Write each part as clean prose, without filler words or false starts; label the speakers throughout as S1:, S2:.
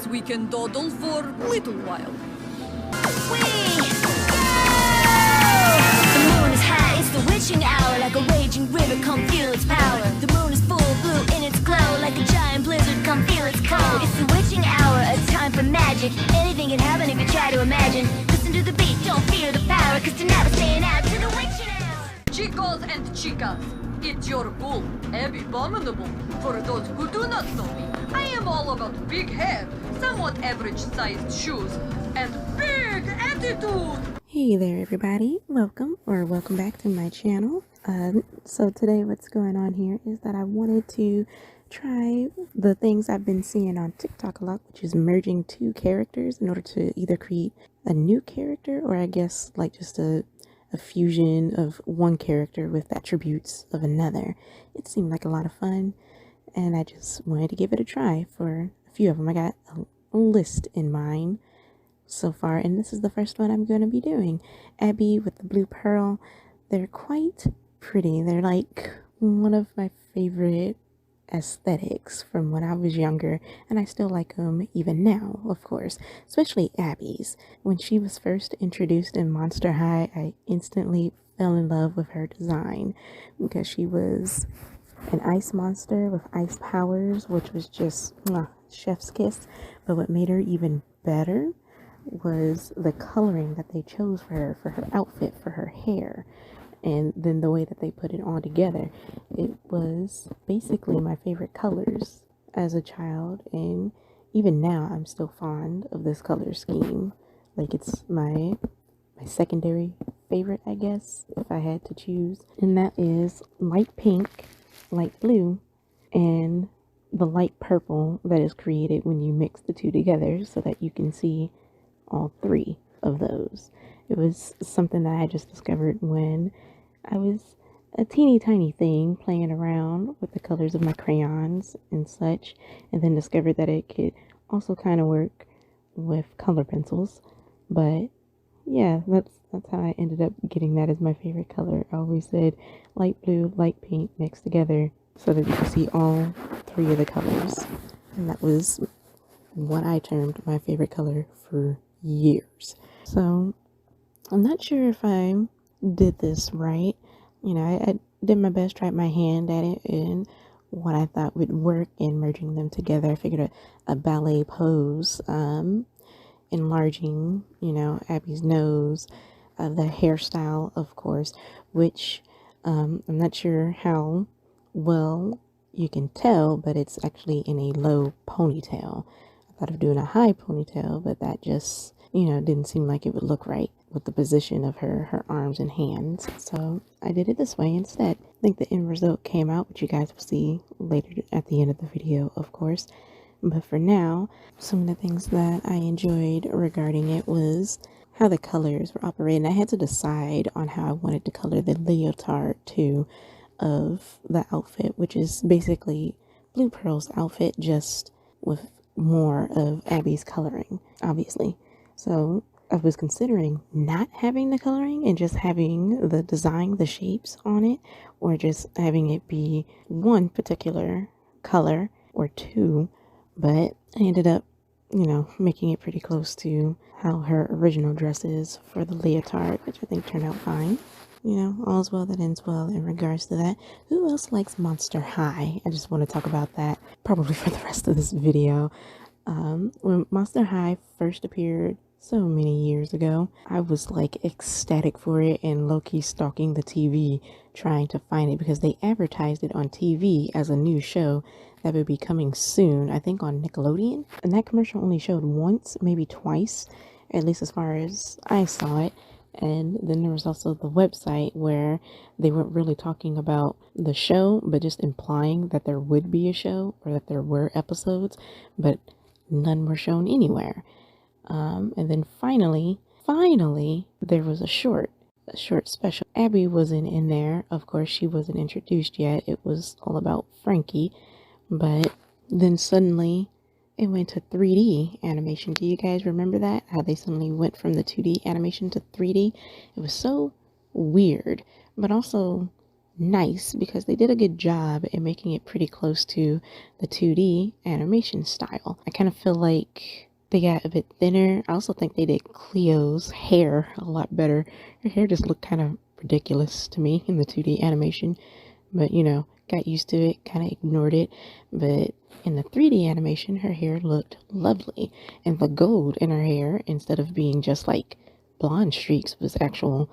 S1: guess we can dawdle for a little while.
S2: The moon is high, it's the witching hour. Like a raging river, come feel its power. The moon is full blue in its glow. Like a giant blizzard, come feel its cold. It's the witching hour, a time for magic. Anything can happen if you try to imagine. Listen to the beat, don't fear the power. Cause tonight we're staying out to the witching hour.
S1: Chicos and chicas, it's your bull, Abbey Bominable. For those who do not know me, I am all about big hair, somewhat average-sized shoes, and big attitude!
S3: Hey there everybody, welcome back to my channel. So today what's going on here is that I wanted to try the things I've been seeing on TikTok a lot, which is merging two characters in order to either create a new character or I guess like just a fusion of one character with attributes of another. It seemed like a lot of fun and I just wanted to give it a try for a few of them. I got a list in mind so far, and this is the first one I'm going to be doing. Abbey with the blue pearl. They're quite pretty. They're like one of my favorite aesthetics from when I was younger, and I still like them even now, of course, especially Abbey's. When she was first introduced in Monster High, I instantly fell in love with her design because she was an ice monster with ice powers, which was just chef's kiss. But what made her even better was the coloring that they chose for her outfit, for her hair, and then the way that they put it all together. It was basically my favorite colors as a child, and even now I'm still fond of this color scheme. Like it's my secondary favorite, I guess, if I had to choose, and that is light pink, light blue, and the light purple that is created when you mix the two together so that you can see all three of those. It was something that I just discovered when I was a teeny tiny thing playing around with the colors of my crayons and such, and then discovered that it could also kind of work with color pencils. But yeah, that's how I ended up getting that as my favorite color. I always said light blue, light pink mixed together so that you could see all three of the colors, and that was what I termed my favorite color for years. So I'm not sure if I did this right. You know, I did my best, tried my hand at it and what I thought would work in merging them together. I figured a ballet pose, enlarging, you know, Abbey's nose, the hairstyle, of course, which I'm not sure how well you can tell, but it's actually in a low ponytail. I thought of doing a high ponytail, but that just, you know, didn't seem like it would look right with the position of her arms and hands. So I did it this way instead. I think the end result came out, which you guys will see later at the end of the video, of course. But for now, some of the things that I enjoyed regarding it was how the colors were operating. I had to decide on how I wanted to color the leotard too of the outfit, which is basically Blue Pearl's outfit, just with more of Abbey's coloring, obviously. So I was considering not having the coloring and just having the design, the shapes on it, or just having it be one particular color or two, but I ended up, you know, making it pretty close to how her original dress is for the leotard, which I think turned out fine. You know, all's well that ends well in regards to that. Who else likes Monster High? I just want to talk about that probably for the rest of this video. When Monster High first appeared so many years ago, I was like ecstatic for it and low-key stalking the TV trying to find it because they advertised it on TV as a new show that would be coming soon, I think on Nickelodeon. And that commercial only showed once, maybe twice, at least as far as I saw it. And then there was also the website where they weren't really talking about the show, but just implying that there would be a show or that there were episodes, but none were shown anywhere. And then finally, there was a short special. Abbey wasn't in there. Of course, she wasn't introduced yet. It was all about Frankie. But then suddenly it went to 3D animation. Do you guys remember that? How they suddenly went from the 2D animation to 3D? It was so weird, but also nice because they did a good job in making it pretty close to the 2D animation style. I kind of feel like they got a bit thinner. I also think they did Cleo's hair a lot better. Her hair just looked kind of ridiculous to me in the 2D animation, but you know, got used to it, kind of ignored it. But in the 3D animation, her hair looked lovely, and the gold in her hair, instead of being just like blonde streaks, was actual,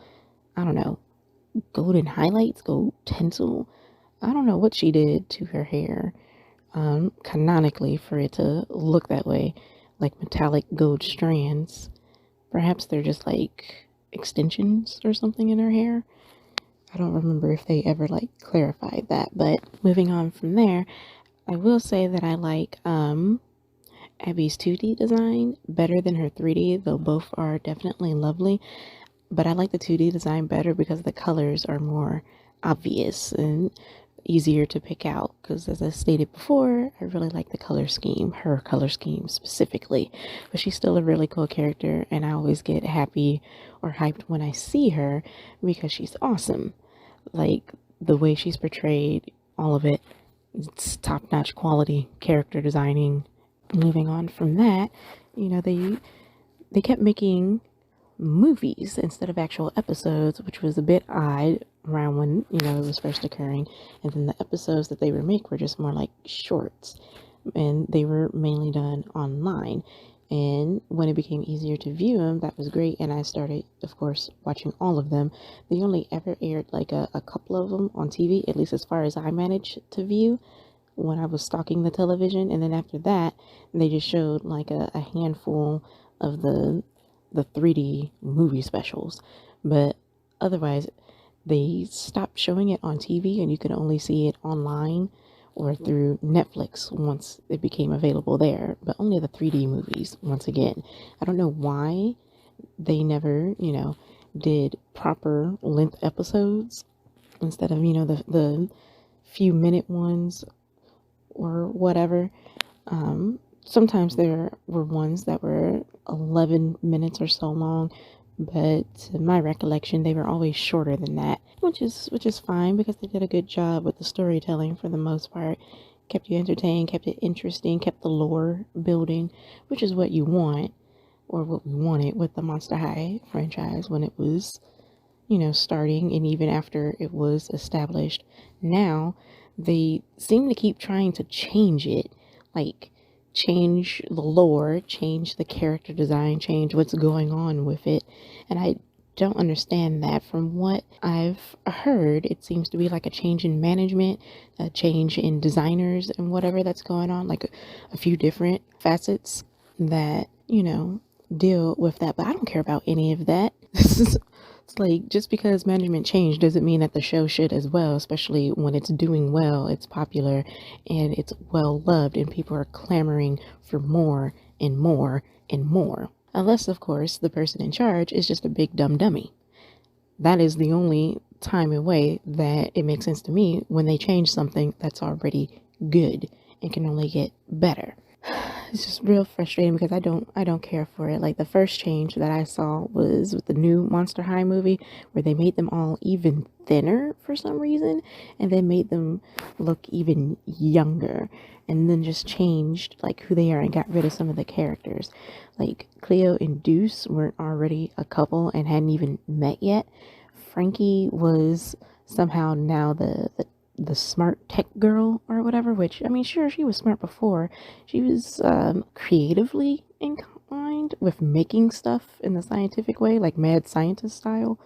S3: I don't know, golden highlights, gold tinsel. I don't know what she did to her hair, canonically, for it to look that way, like metallic gold strands. Perhaps they're just like extensions or something in her hair. I don't remember if they ever like clarified that. But moving on from there, I will say that I like Abby's 2D design better than her 3D, though both are definitely lovely. But I like the 2D design better because the colors are more obvious and easier to pick out. Because as I stated before, I really like the color scheme, her color scheme specifically. But she's still a really cool character, and I always get happy or hyped when I see her because she's awesome. Like the way she's portrayed, all of it, it's top-notch quality character designing. Moving on from that, you know, they kept making movies instead of actual episodes, which was a bit odd around when, you know, it was first occurring. And then the episodes that they would make were just more like shorts, and they were mainly done online. And when it became easier to view them, that was great. And I started, of course, watching all of them. They only ever aired like a couple of them on TV, at least as far as I managed to view when I was stalking the television. And then after that, they just showed like a handful of the 3D movie specials. But otherwise, they stopped showing it on TV, and you could only see it online or through Netflix once it became available there. But only the 3D movies, once again. I don't know why they never, you know, did proper length episodes instead of, you know, the few minute ones or whatever. Sometimes there were ones that were 11 minutes or so long, but in my recollection, they were always shorter than that, which is fine because they did a good job with the storytelling for the most part. Kept you entertained, kept it interesting, kept the lore building, which is what you want, or what we wanted with the Monster High franchise when it was, you know, starting, and even after it was established. Now, they seem to keep trying to change it, like change the lore, change the character design, change what's going on with it. And I don't understand that. From what I've heard, it seems to be like a change in management, a change in designers and whatever that's going on, like a few different facets that, you know, deal with that. But I don't care about any of that. It's like, just because management changed doesn't mean that the show should as well, especially when it's doing well, it's popular, and it's well loved, and people are clamoring for more and more and more. Unless, of course, the person in charge is just a big dumb dummy. That is the only time and way that it makes sense to me, when they change something that's already good and can only get better. It's just real frustrating because I don't care for it. Like, the first change that I saw was with the new Monster High movie, where they made them all even thinner for some reason, and then made them look even younger, and then just changed like who they are and got rid of some of the characters. Like, Cleo and Deuce weren't already a couple and hadn't even met yet. Frankie was somehow now the smart tech girl or whatever, which, I mean, sure, she was smart before. She was creatively inclined with making stuff in the scientific way, like mad scientist style,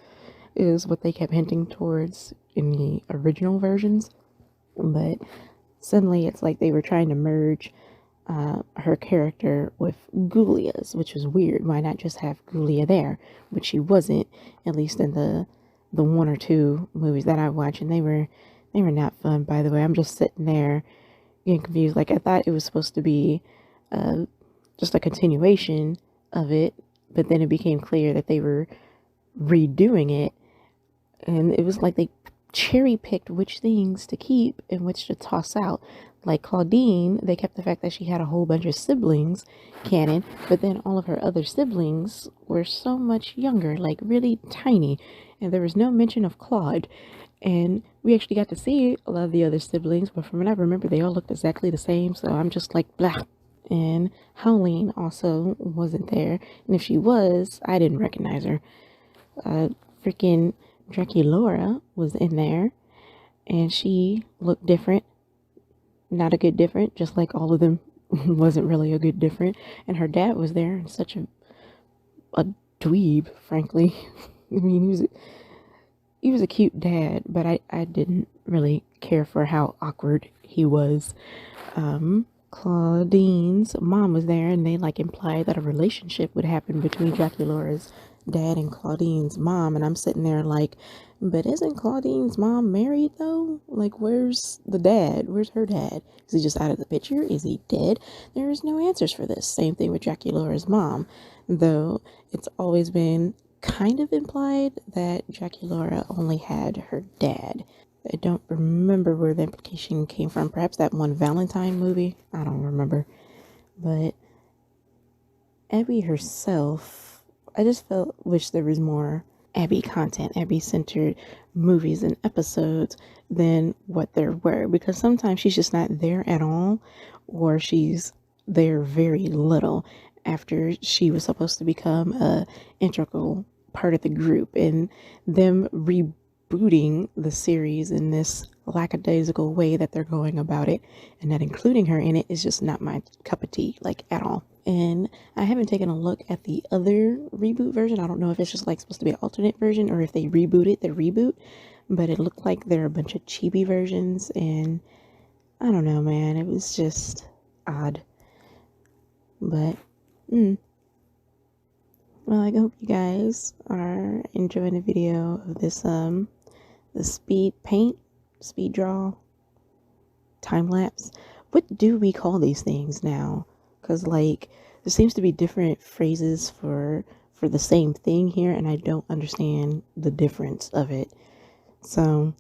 S3: is what they kept hinting towards in the original versions. But suddenly it's like they were trying to merge her character with Gulia's, which was weird. Why not just have Gulia there? But she wasn't, at least in the one or two movies that I watched, and they were not fun, by the way. I'm just sitting there getting confused. Like, I thought it was supposed to be just a continuation of it, but then it became clear that they were redoing it, and it was like they cherry picked which things to keep and which to toss out. Like Claudine, they kept the fact that she had a whole bunch of siblings canon, but then all of her other siblings were so much younger, like really tiny, and there was no mention of Claude. And we actually got to see a lot of the other siblings, but from what I remember, they all looked exactly the same. So I'm just like, blah. And Howleen also wasn't there. And if she was, I didn't recognize her. Freaking Draculaura was in there, and she looked different. Not a good different, just like all of them wasn't really a good different. And her dad was there, and such a dweeb, frankly. I mean, he was a cute dad, but I didn't really care for how awkward he was. Claudine's mom was there, and they like implied that a relationship would happen between Draculaura's dad and Claudine's mom. And I'm sitting there like, but isn't Claudine's mom married though? Like, where's the dad? Where's her dad? Is he just out of the picture? Is he dead? There is no answers for this. Same thing with Draculaura's mom, though it's always been kind of implied that Draculaura only had her dad. I don't remember where the implication came from. Perhaps that one Valentine movie. I don't remember. But Abby herself, I just wish there was more Abby content, Abby centered movies and episodes than what there were. Because sometimes she's just not there at all, or she's there very little after she was supposed to become a integral part of the group. And them rebooting the series in this lackadaisical way that they're going about it, and not including her in it, is just not my cup of tea, like, at all. And I haven't taken a look at the other reboot version. I don't know if it's just like supposed to be an alternate version, or if they rebooted the reboot, but it looked like there are a bunch of chibi versions, and I don't know, man, it was just odd. But well, I hope you guys are enjoying the video of this the speed paint, speed draw, time lapse. What do we call these things now? Because like there seems to be different phrases for the same thing here, and I don't understand the difference of it. So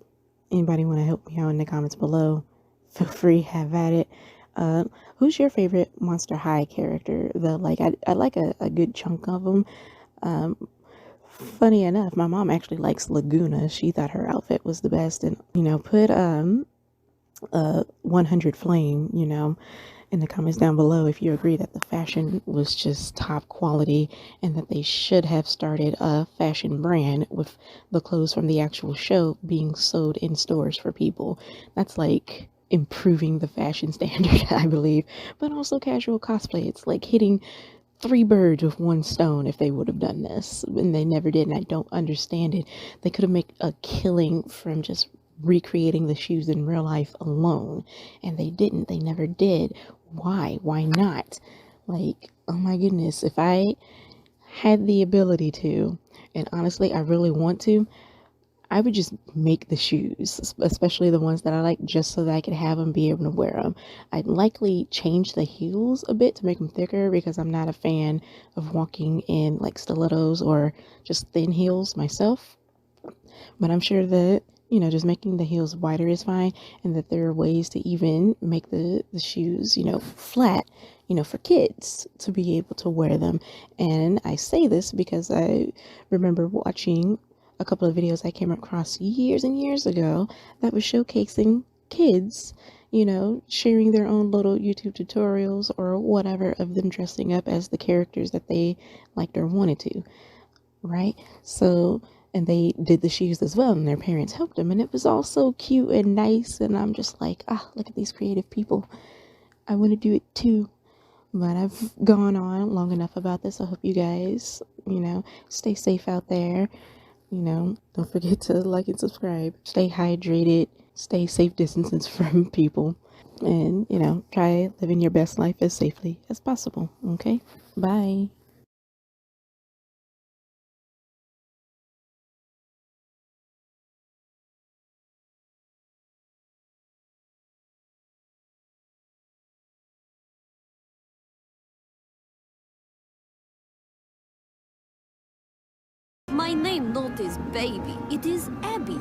S3: anybody want to help me out in the comments below, feel free, have at it. Who's your favorite Monster High character? I like a good chunk of them. Funny enough, my mom actually likes Laguna. She thought her outfit was the best. And put 100 Flame, in the comments down below if you agree that the fashion was just top quality, and that they should have started a fashion brand with the clothes from the actual show being sold in stores for people. That's like improving the fashion standard, I believe. But also casual cosplay, it's like hitting 3 birds with 1 stone if they would have done this, and they never did, and I don't understand it. They could have made a killing from just recreating the shoes in real life alone, and they didn't. They never did. Why not? Like, oh my goodness, if I had the ability to, and honestly I really want to, I would just make the shoes, especially the ones that I like, just so that I could have them, be able to wear them. I'd likely change the heels a bit to make them thicker, because I'm not a fan of walking in like stilettos or just thin heels myself. But I'm sure that, just making the heels wider is fine, and that there are ways to even make the shoes, flat, for kids to be able to wear them. And I say this because I remember watching a couple of videos I came across years and years ago that was showcasing kids, sharing their own little YouTube tutorials or whatever of them dressing up as the characters that they liked or wanted to, right? So, and they did the shoes as well, and their parents helped them, and it was all so cute and nice, and I'm just like, look at these creative people. I want to do it too. But I've gone on long enough about this. I hope you guys, stay safe out there. Don't forget to like and subscribe. Stay hydrated. Stay safe distances from people. And, try living your best life as safely as possible. Okay? Bye.
S2: My name not is baby, it is Abbey.